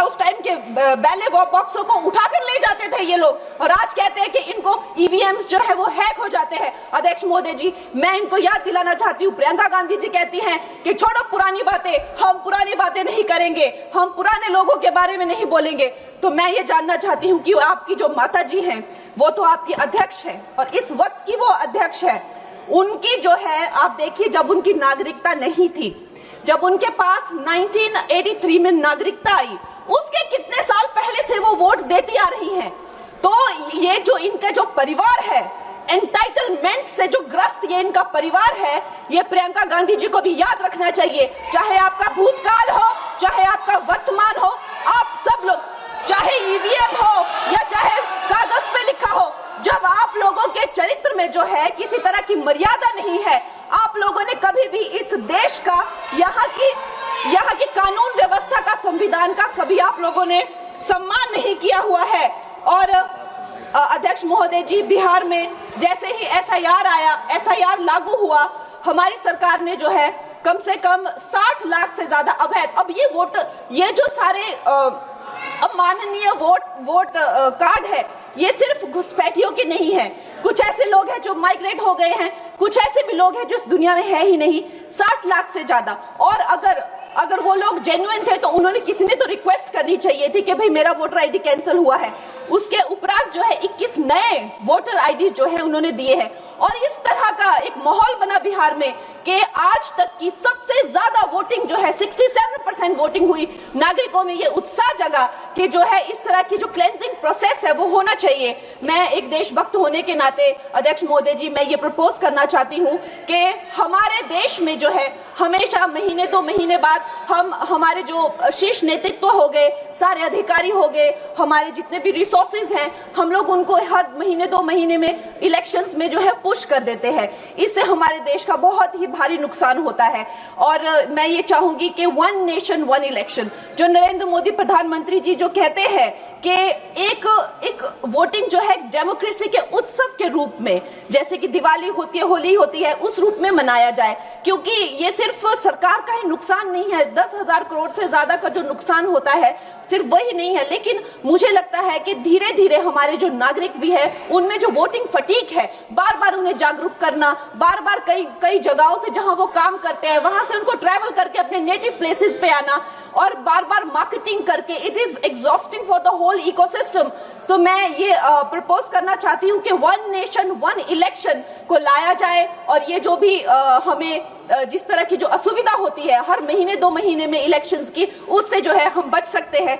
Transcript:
उस टाइम के बैलेट बॉक्सों को उठाकर ले जाते थे ये लोग, और आज कहते हैं कि इनको ईवीएम्स जो है वो हैक हो जाते हैं। अध्यक्ष महोदय जी, मैं इनको याद दिलाना चाहती हूँ, प्रियंका गांधी जी कहती हैं कि छोड़ो पुरानी बातें, हम पुरानी बातें नहीं करेंगे, हम पुराने लोगों के बारे में नहीं बोलेंगे। तो मैं ये जानना चाहती हूँ कि आपकी जो माता जी हैं वो तो आपकी अध्यक्ष है, और इस वक्त की वो अध्यक्ष है। उनकी जो है, आप देखिए, जब उनकी नागरिकता नहीं थी, जब उनके पास 1983 में नागरिकता आई, उसके कितने साल पहले से वो वोट देती आ रही हैं। तो ये जो इनका जो परिवार है, एंटाइटलमेंट से जो ग्रस्त ये इनका परिवार है, ये प्रियंका गांधी जी को भी याद रखना चाहिए। चाहे आपका भूतकाल हो, चाहे आपका वर्तमान हो, आप सब लोग, चाहे ईवीएम हो या चाहे कागज पे लिखा हो, जब आप लोगों के चरित्र में जो है किसी तरह की मर्यादा नहीं है, आप लोगों ने कभी भी इस देश का, यहाँ की कानून व्यवस्था का, संविधान का कभी आप लोगों ने सम्मान नहीं किया हुआ है। और अध्यक्ष महोदय जी, बिहार में जैसे ही एसआईआर आया, एसआईआर लागू हुआ, हमारी सरकार ने जो है कम से कम 60 लाख से ज्यादा अवैध, अब ये वोट, ये जो सारे अमाननीय वोट कार्ड है, ये सिर्फ घुसपैठियों के नहीं है। कुछ ऐसे लोग हैं जो माइग्रेट हो गए हैं, कुछ ऐसे भी लोग हैं जो इस दुनिया में है ही नहीं। 60 लाख से ज्यादा। और अगर वो लोग जेन्युइन थे तो उन्होंने, किसी ने तो रिक्वेस्ट करनी चाहिए थी कि भाई मेरा वोटर आईडी कैंसिल हुआ है। उसके उपरांत जो है 21 नए वोटर आईडी जो है उन्होंने दिए हैं। और इस तरह का एक माहौल बना बिहार में कि आज तक की सबसे ज्यादा वोटिंग जो है, 67% वोटिंग हुई। नागरिकों में ये उत्साह जगा कि जो है इस तरह की जो क्लेंजिंग प्रोसेस है वो होना चाहिए। मैं एक देशभक्त होने के नाते अध्यक्ष महोदय जी, मैं ये प्रपोज करना चाहती हूँ कि हमारे देश में जो है हमेशा महीने 2 महीने बाद हमारे जो शीर्ष नेतृत्व हो गए, सारे अधिकारी हो गए, हमारे जितने भी रिसोर्सेज हैं, हम लोग उनको हर महीने 2 महीने में इलेक्शंस में जो है पुश कर देते हैं। इससे हमारे देश का बहुत ही भारी नुकसान होता है। और मैं ये चाहूंगी कि 1 नेशन 1 इलेक्शन, जो नरेंद्र मोदी प्रधानमंत्री जी जो कहते हैं कि एक वोटिंग जो है डेमोक्रेसी के उत्सव के रूप में, जैसे कि दिवाली होती है, होली होती है, उस रूप में मनाया जाए। क्योंकि ये सिर्फ सरकार का ही नुकसान नहीं है, 10,000 करोड़ से ज्यादा का जो नुकसान होता है सिर्फ वही नहीं है, लेकिन मुझे लगता है कि धीरे धीरे हमारे जो नागरिक भी है उनमें जो वोटिंग फटीक है, बार बार उन्हें जागरूक करना, बार बार कई जगहों से जहां वो काम करते हैं वहां से उनको ट्रैवल करके अपने नेटिव प्लेसेस पे आना और बार बार मार्केटिंग करके, it is exhausting for the whole ecosystem. तो मैं ये प्रपोज करना चाहती हूँ कि 1 नेशन 1 इलेक्शन को लाया जाए, और ये जो भी हमें जिस तरह की जो असुविधा होती है हर महीने 2 महीने में इलेक्शंस की, उससे जो है हम बच सकते हैं।